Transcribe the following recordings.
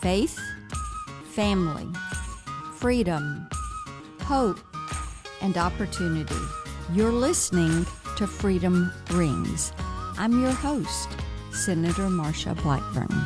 faith, family, freedom, hope, and opportunity. You're listening to Freedom Rings. I'm your host, Senator Marsha Blackburn.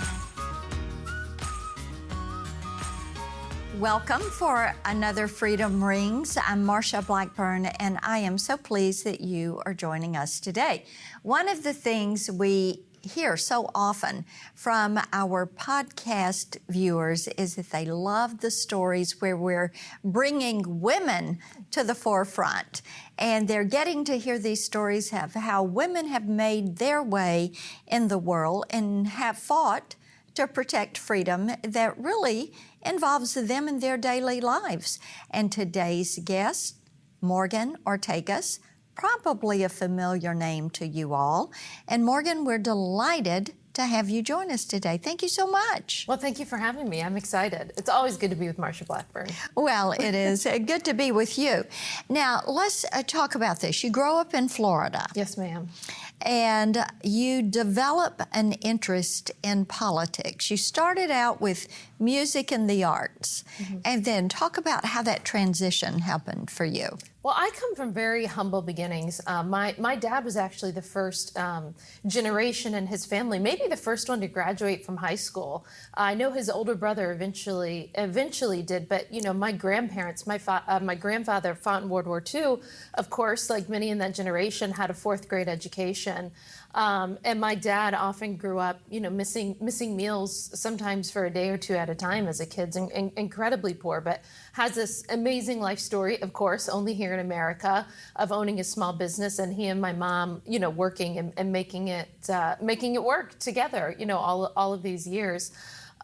Welcome for another Freedom Rings. I'm Marsha Blackburn, and I am so pleased that you are joining us today. One of the things we hear so often from our podcast viewers is that they love the stories where we're bringing women to the forefront. And they're getting to hear these stories of how women have made their way in the world and have fought to protect freedom that really involves them in their daily lives. And today's guest, Morgan Ortagus, probably a familiar name to you all. And Morgan, we're delighted to have you join us today. Thank you so much. Well, thank you for having me. I'm excited. It's always good to be with Marsha Blackburn. Well, it is good to be with you. Now, let's talk about this. You grow up in Florida. Yes, ma'am. And you develop an interest in politics. You started out with music and the arts. And then talk about how that transition happened for you. Well, I come from very humble beginnings. My dad was actually the first generation in his family, maybe the first one to graduate from high school. I know his older brother eventually did, but you know, my grandparents, my grandfather fought in World War II, of course, like many in that generation, had a fourth grade education. And my dad often grew up, you know, missing meals sometimes for a day or two at a time as a kid, and incredibly poor, but has this amazing life story, of course, only here in America, of owning a small business, and he and my mom, you know, working and making it work together, you know, all of these years.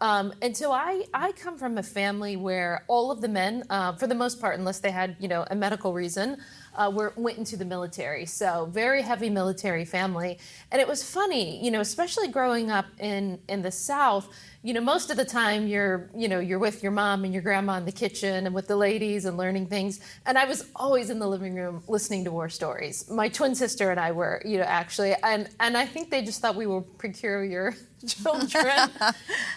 And so I come from a family where all of the men, for the most part, unless they had, you know, a medical reason, went into the military. So very heavy military family. And it was funny, you know, especially growing up in the South, you know, most of the time you're with your mom and your grandma in the kitchen and with the ladies and learning things. And I was always in the living room listening to war stories. My twin sister and I were, you know, actually, and I think they just thought we were peculiar children.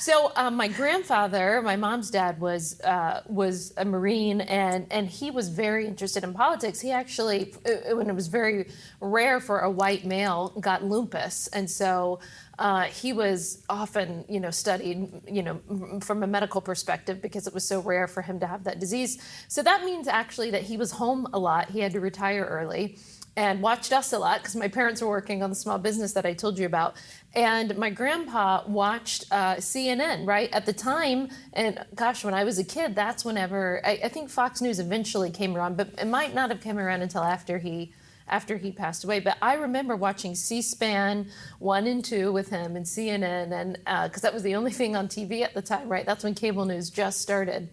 So my grandfather, my mom's dad, was a Marine, and he was very interested in politics. He actually, when it was very rare for a white male, got lupus, and so he was often, you know, studied, you know, from a medical perspective because it was so rare for him to have that disease. So that means actually that he was home a lot. He had to retire early and watched us a lot because my parents were working on the small business that I told you about. And my grandpa watched CNN, right? At the time, and gosh, when I was a kid, that's whenever, I think Fox News eventually came around, but it might not have come around until after he passed away. But I remember watching C-SPAN 1 and 2 with him and CNN, and because that was the only thing on TV at the time, right? That's when cable news just started.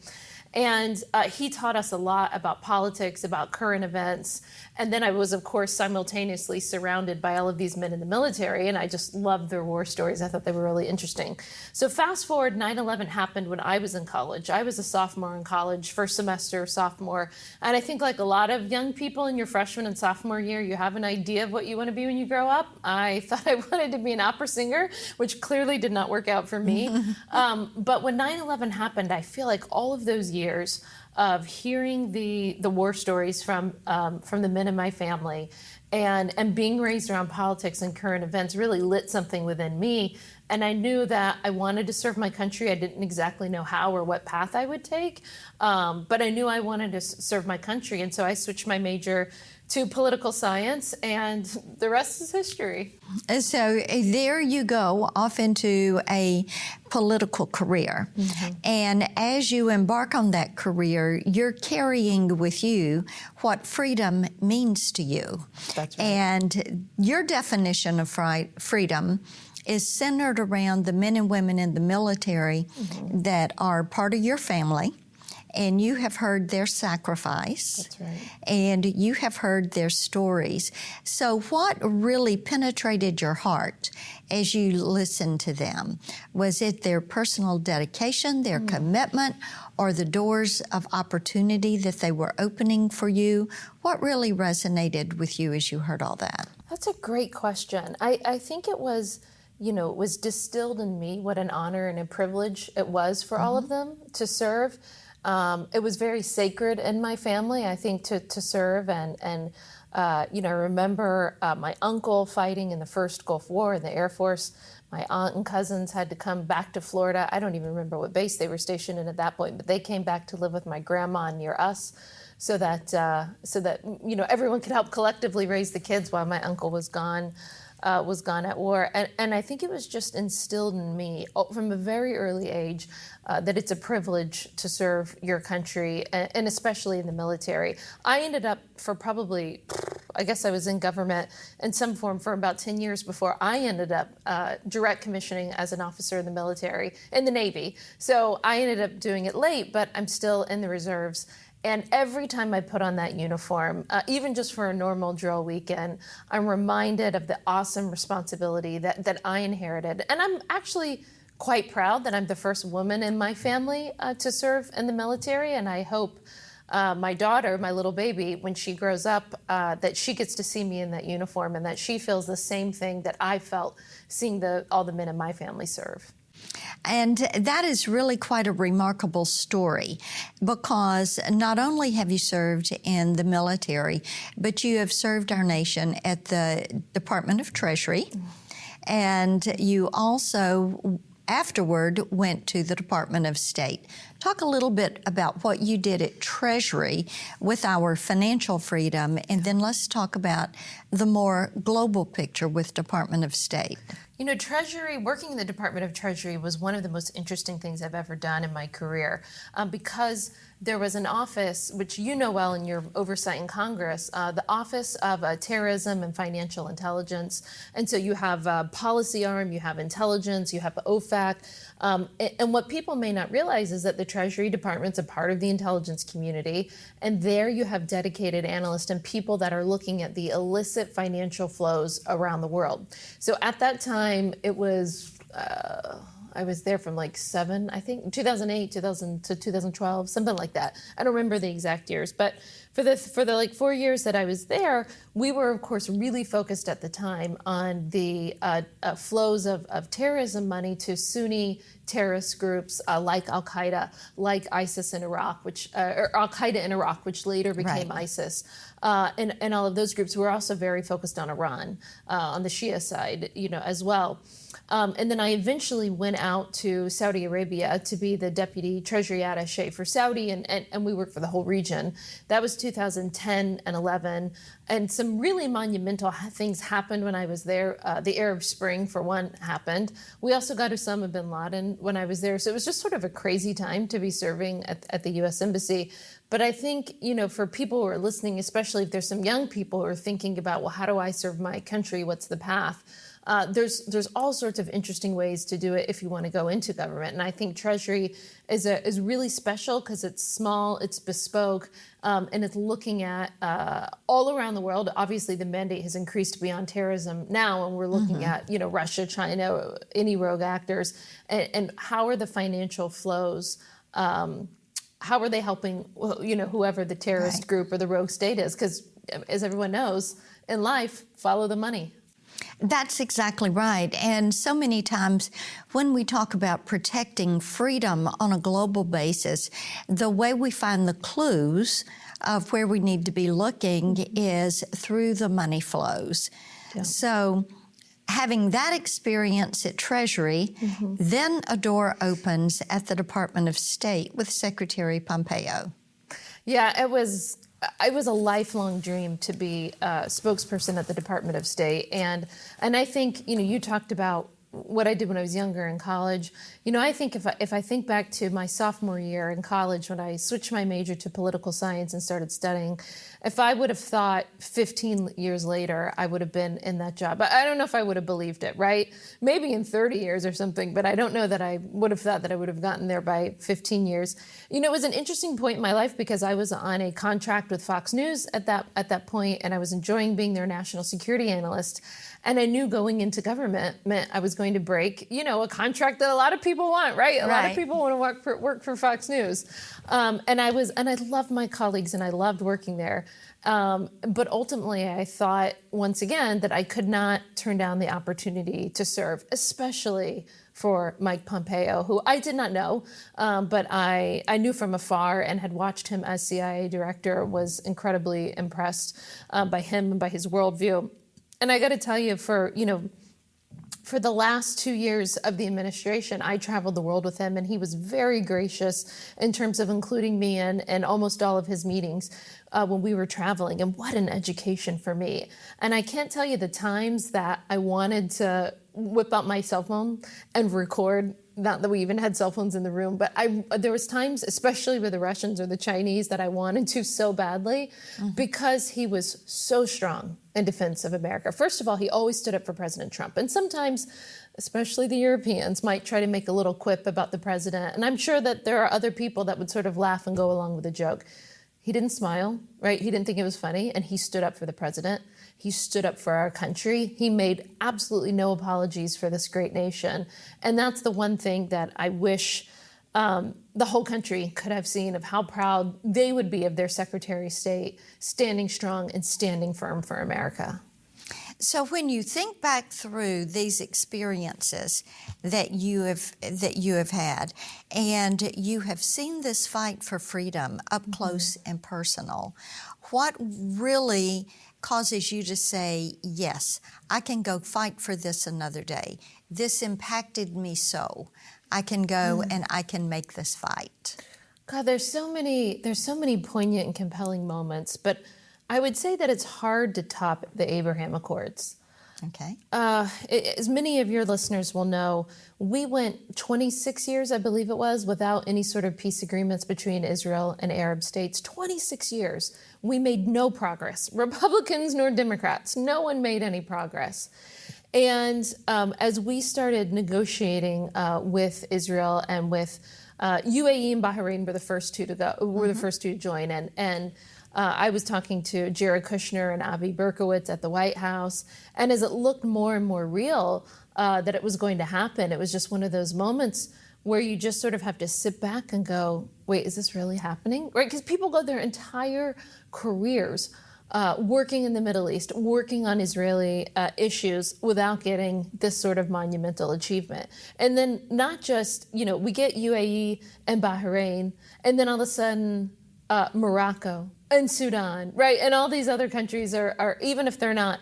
And he taught us a lot about politics, about current events. And then I was, of course, simultaneously surrounded by all of these men in the military, and I just loved their war stories. I thought they were really interesting. So fast forward, 9/11 happened when I was in college. I was a sophomore in college, first semester sophomore. And I think like a lot of young people in your freshman and sophomore year, you have an idea of what you want to be when you grow up. I thought I wanted to be an opera singer, which clearly did not work out for me. But when 9/11 happened, I feel like all of those years of hearing the war stories from the men in my family and being raised around politics and current events really lit something within me. And I knew that I wanted to serve my country. I didn't exactly know how or what path I would take, but I knew I wanted to serve my country. And so I switched my major to political science, and the rest is history. So there you go, off into a political career. And as you embark on that career, you're carrying with you what freedom means to you. That's right. And your definition of freedom is centered around the men and women in the military that are part of your family. And you have heard their sacrifice. That's right. And you have heard their stories. So what really penetrated your heart as you listened to them? Was it their personal dedication, their commitment, or the doors of opportunity that they were opening for you? What really resonated with you as you heard all that? That's a great question. I think it was, was distilled in me what an honor and a privilege it was for all of them to serve. It was very sacred in my family, I think, to serve. And I remember my uncle fighting in the first Gulf War in the Air Force. My aunt and cousins had to come back to Florida. I don't even remember what base they were stationed in at that point, but they came back to live with my grandma near us so that everyone could help collectively raise the kids while my uncle was gone at war. And I think it was just instilled in me from a very early age that it's a privilege to serve your country, and especially in the military. I ended up I guess I was in government in some form for about 10 years before I ended up direct commissioning as an officer in the military, in the Navy. So I ended up doing it late, but I'm still in the reserves. And every time I put on that uniform, even just for a normal drill weekend, I'm reminded of the awesome responsibility that I inherited. And I'm actually quite proud that I'm the first woman in my family to serve in the military. And I hope my daughter, my little baby, when she grows up, that she gets to see me in that uniform and that she feels the same thing that I felt seeing all the men in my family serve. And that is really quite a remarkable story, because not only have you served in the military, but you have served our nation at the Department of Treasury, and you also afterward went to the Department of State. Talk a little bit about what you did at Treasury with our financial freedom, and then let's talk about the more global picture with Department of State. Treasury, working in the Department of Treasury was one of the most interesting things I've ever done in my career, because there was an office, which you know well in your oversight in Congress, the Office of Terrorism and Financial Intelligence. And so you have a policy arm, you have intelligence, you have OFAC. And what people may not realize is that the Treasury Department's a part of the intelligence community. And there you have dedicated analysts and people that are looking at the illicit financial flows around the world. So at that time, it was... I was there from 2008 to 2012, something like that. I don't remember the exact years, but for the 4 years that I was there, we were of course really focused at the time on the flows of terrorism money to Sunni terrorist groups like Al Qaeda, like ISIS in Iraq, or Al Qaeda in Iraq, which later became ISIS. And all of those groups were also very focused on Iran, on the Shia side, as well. And then I eventually went out to Saudi Arabia to be the deputy treasury attaché for Saudi, and we worked for the whole region. That was 2010 and 11. And some really monumental things happened when I was there. The Arab Spring, for one, happened. We also got Osama bin Laden when I was there. So it was just sort of a crazy time to be serving at the U.S. Embassy. But I think, for people who are listening, especially if there's some young people who are thinking about, well, how do I serve my country? What's the path? There's all sorts of interesting ways to do it if you want to go into government. And I think Treasury is really special because it's small, it's bespoke, and it's looking at all around the world. Obviously, the mandate has increased beyond terrorism now, and we're looking at, Russia, China, any rogue actors, and how are the financial flows, how are they helping, whoever the terrorist group or the rogue state is? Because as everyone knows, in life, follow the money. That's exactly right. And so many times when we talk about protecting freedom on a global basis, the way we find the clues of where we need to be looking is through the money flows. Yeah. So having that experience at Treasury, then a door opens at the Department of State with Secretary Pompeo. Yeah, it was a lifelong dream to be a spokesperson at the Department of State. And I think, you talked about what I did when I was younger in college. I think if I think back to my sophomore year in college when I switched my major to political science and started studying, if I would have thought 15 years later I would have been in that job, I don't know if I would have believed it, right? Maybe in 30 years or something, but I don't know that I would have thought that I would have gotten there by 15 years. It was an interesting point in my life because I was on a contract with Fox News at that point, and I was enjoying being their national security analyst. And I knew going into government meant I was going going to break, a contract that a lot of people want, right? A lot of people want to work for Fox News. And I loved my colleagues and I loved working there. But ultimately, I thought once again that I could not turn down the opportunity to serve, especially for Mike Pompeo, who I did not know, but I knew from afar and had watched him as CIA director, was incredibly impressed by him and by his worldview. And I got to tell you, for the last 2 years of the administration, I traveled the world with him, and he was very gracious in terms of including me in almost all of his meetings when we were traveling. And what an education for me. And I can't tell you the times that I wanted to whip out my cell phone and record. Not that we even had cell phones in the room, but there was times, especially with the Russians or the Chinese, that I wanted to so badly because he was so strong in defense of America. First of all, he always stood up for President Trump. And sometimes, especially the Europeans, might try to make a little quip about the president. And I'm sure that there are other people that would sort of laugh and go along with the joke. He didn't smile, right? He didn't think it was funny, and he stood up for the president. He stood up for our country. He made absolutely no apologies for this great nation. And that's the one thing that I wish the whole country could have seen, of how proud they would be of their Secretary of State standing strong and standing firm for America. So when you think back through these experiences that you have had, and you have seen this fight for freedom up close and personal, what really causes you to say, yes, I can go fight for this another day? This impacted me so. I can go and I can make this fight. God, there's so many poignant and compelling moments, but I would say that it's hard to top the Abraham Accords. Okay. As many of your listeners will know, we went 26 years, I believe it was, without any sort of peace agreements between Israel and Arab states. 26 years. We made no progress. Republicans nor Democrats. No one made any progress. And as we started negotiating with Israel and with UAE and Bahrain were the first two to go. Were the first two to join, and I was talking to Jared Kushner and Avi Berkowitz at the White House, and as it looked more and more real that it was going to happen, it was just one of those moments where you just sort of have to sit back and go, wait, is this really happening? Right? Because people go their entire careers working in the Middle East, working on Israeli issues without getting this sort of monumental achievement. And then not just, we get UAE and Bahrain, and then all of a sudden Morocco and Sudan, right? And all these other countries are even if they're not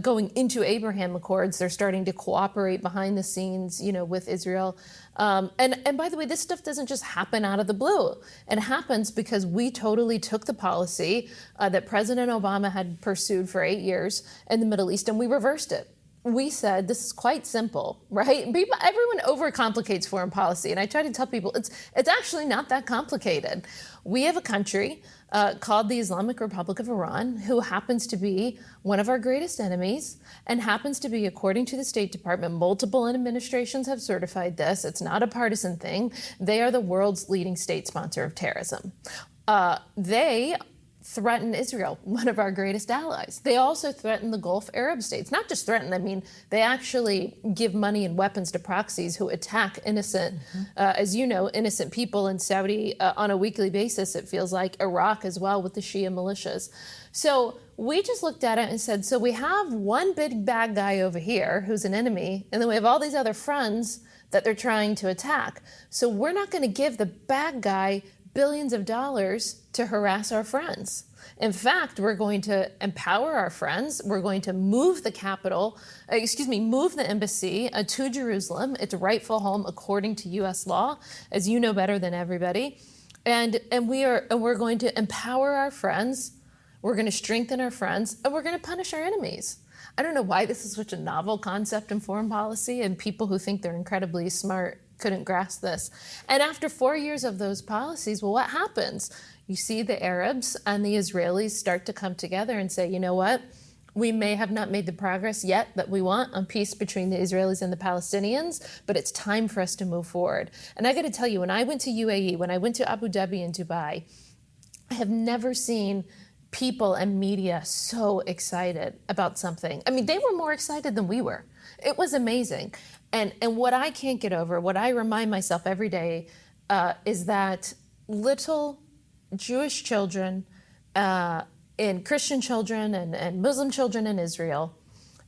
going into Abraham Accords, they're starting to cooperate behind the scenes, with Israel. And by the way, this stuff doesn't just happen out of the blue. It happens because we totally took the policy that President Obama had pursued for 8 years in the Middle East, and we reversed it. We said, this is quite simple, right? Everyone overcomplicates foreign policy. And I try to tell people, it's actually not that complicated. We have a country called the Islamic Republic of Iran, who happens to be one of our greatest enemies and happens to be, according to the State Department, multiple administrations have certified this. It's not a partisan thing. They are the world's leading state sponsor of terrorism. They threaten Israel, one of our greatest allies. They also threaten the Gulf Arab states. Not just threaten, they actually give money and weapons to proxies who attack innocent, as you know, innocent people in Saudi on a weekly basis, it feels like, Iraq as well with the Shia militias. So we just looked at it and said, so we have one big bad guy over here who's an enemy, and then we have all these other friends that they're trying to attack. So we're not going to give the bad guy billions of dollars to harass our friends. In fact, we're going to empower our friends. We're going to move the move the embassy to Jerusalem, its rightful home according to U.S. law, as you know better than everybody. And we're going to empower our friends. We're going to strengthen our friends, and we're going to punish our enemies. I don't know why this is such a novel concept in foreign policy, and people who think they're incredibly smart couldn't grasp this. And after 4 years of those policies, well, what happens? You see the Arabs and the Israelis start to come together and say, you know what? We may have not made the progress yet that we want on peace between the Israelis and the Palestinians, but it's time for us to move forward. And I got to tell you, when I went to UAE, when I went to Abu Dhabi and Dubai, I have never seen people and media so excited about something. They were more excited than we were. It was amazing. And what I can't get over, what I remind myself every day, is that little Jewish children and Christian children and Muslim children in Israel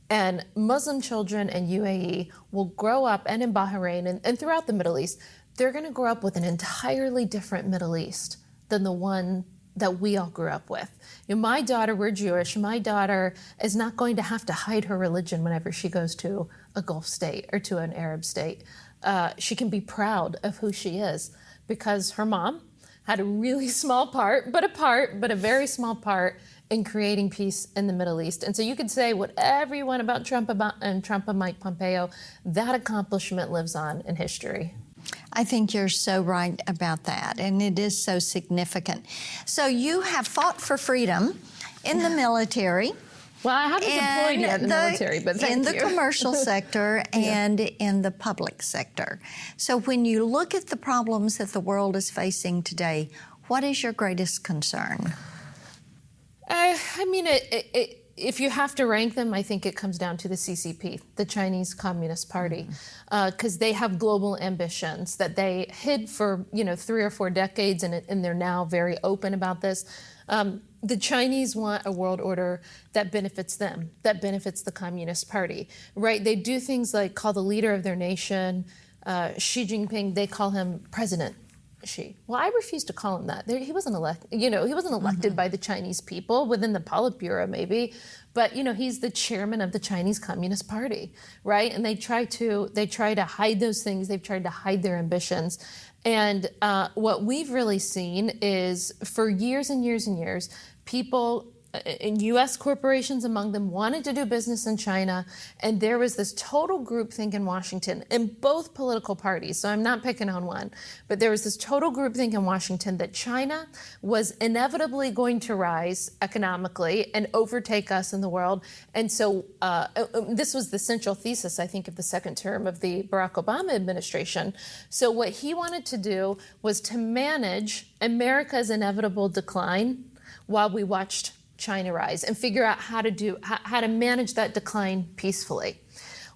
and Muslim children in UAE will grow up, and in Bahrain and throughout the Middle East, they're going to grow up with an entirely different Middle East than the one that we all grew up with. My daughter, we're Jewish, my daughter is not going to have to hide her religion whenever she goes to a Gulf state or to an Arab state. She can be proud of who she is because her mom had a really small part, but a very small part in creating peace in the Middle East. And so you could say whatever you want about Trump and Mike Pompeo, that accomplishment lives on in history. I think you're so right about that, and it is so significant. So you have fought for freedom in the military. Well, I haven't deployed yet in the military, but thank you. In the commercial sector and in the public sector. So when you look at the problems that the world is facing today, what is your greatest concern? I mean, if you have to rank them, I think it comes down to the CCP, the Chinese Communist Party, because they have global ambitions that they hid for 3 or 4 decades, and they're now very open about this. The Chinese want a world order that benefits them, that benefits the Communist Party, right? They do things like call the leader of their nation, Xi Jinping, they call him President Xi. Well, I refuse to call him that. He wasn't elected. He wasn't elected by the Chinese people within the Politburo, maybe, but he's the chairman of the Chinese Communist Party, right? And they try to hide those things. They've tried to hide their ambitions. And what we've really seen is for years and years and years, people in U.S. corporations among them wanted to do business in China, and there was this total groupthink in Washington in both political parties, so I'm not picking on one, but there was this total groupthink in Washington that China was inevitably going to rise economically and overtake us in the world. And so this was the central thesis, I think, of the second term of the Barack Obama administration. So what he wanted to do was to manage America's inevitable decline while we watched China rise and figure out how to manage that decline peacefully.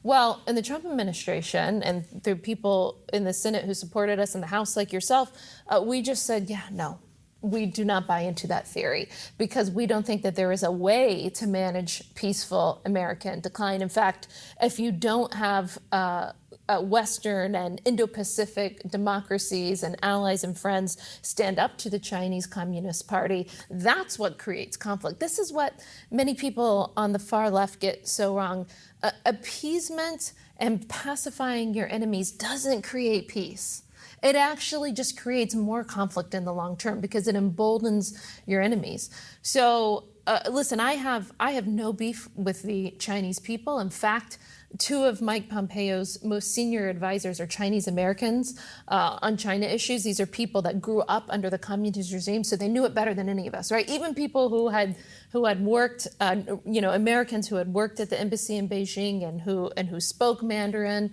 Well, in the Trump administration and through people in the Senate who supported us in the House like yourself, we just said, no, we do not buy into that theory because we don't think that there is a way to manage peaceful American decline. In fact, if you don't have Western and Indo-Pacific democracies and allies and friends stand up to the Chinese Communist Party, that's what creates conflict. This is what many people on the far left get so wrong. Appeasement and pacifying your enemies doesn't create peace. It actually just creates more conflict in the long term because it emboldens your enemies. So listen, I have no beef with the Chinese people. In fact, 2 of Mike Pompeo's most senior advisors are Chinese Americans on China issues. These are people that grew up under the communist regime, so they knew it better than any of us, right? Even people who had worked, Americans who had worked at the embassy in Beijing and who spoke Mandarin,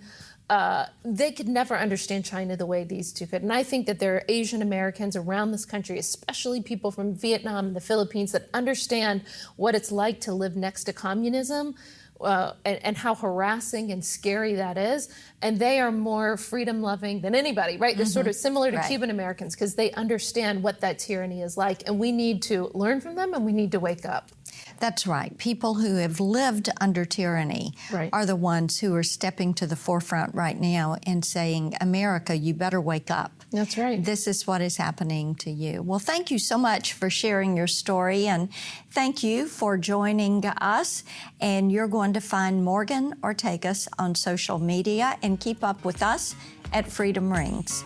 they could never understand China the way these 2 could. And I think that there are Asian Americans around this country, especially people from Vietnam and the Philippines, that understand what it's like to live next to communism. And how harassing and scary that is. And they are more freedom-loving than anybody, right? They're sort of similar to Cuban Americans because they understand what that tyranny is like. And we need to learn from them and we need to wake up. That's right. People who have lived under tyranny are the ones who are stepping to the forefront right now and saying, America, you better wake up. That's right. This is what is happening to you. Well, thank you so much for sharing your story, and thank you for joining us. And you're going to find Morgan Ortagus on social media and keep up with us at Freedom Rings.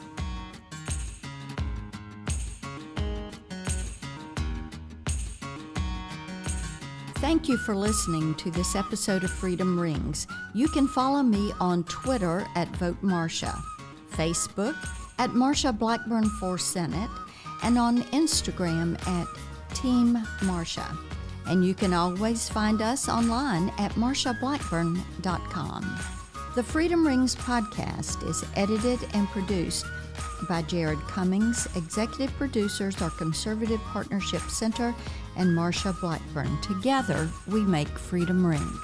Thank you for listening to this episode of Freedom Rings. You can follow me on Twitter at Vote Marsha, Facebook at Marsha Blackburn for Senate, and on Instagram at Team Marsha. And you can always find us online at marshablackburn.com. The Freedom Rings podcast is edited and produced by Jared Cummings. Executive producers are Conservative Partnership Center and Marsha Blackburn. Together, we make Freedom Ring.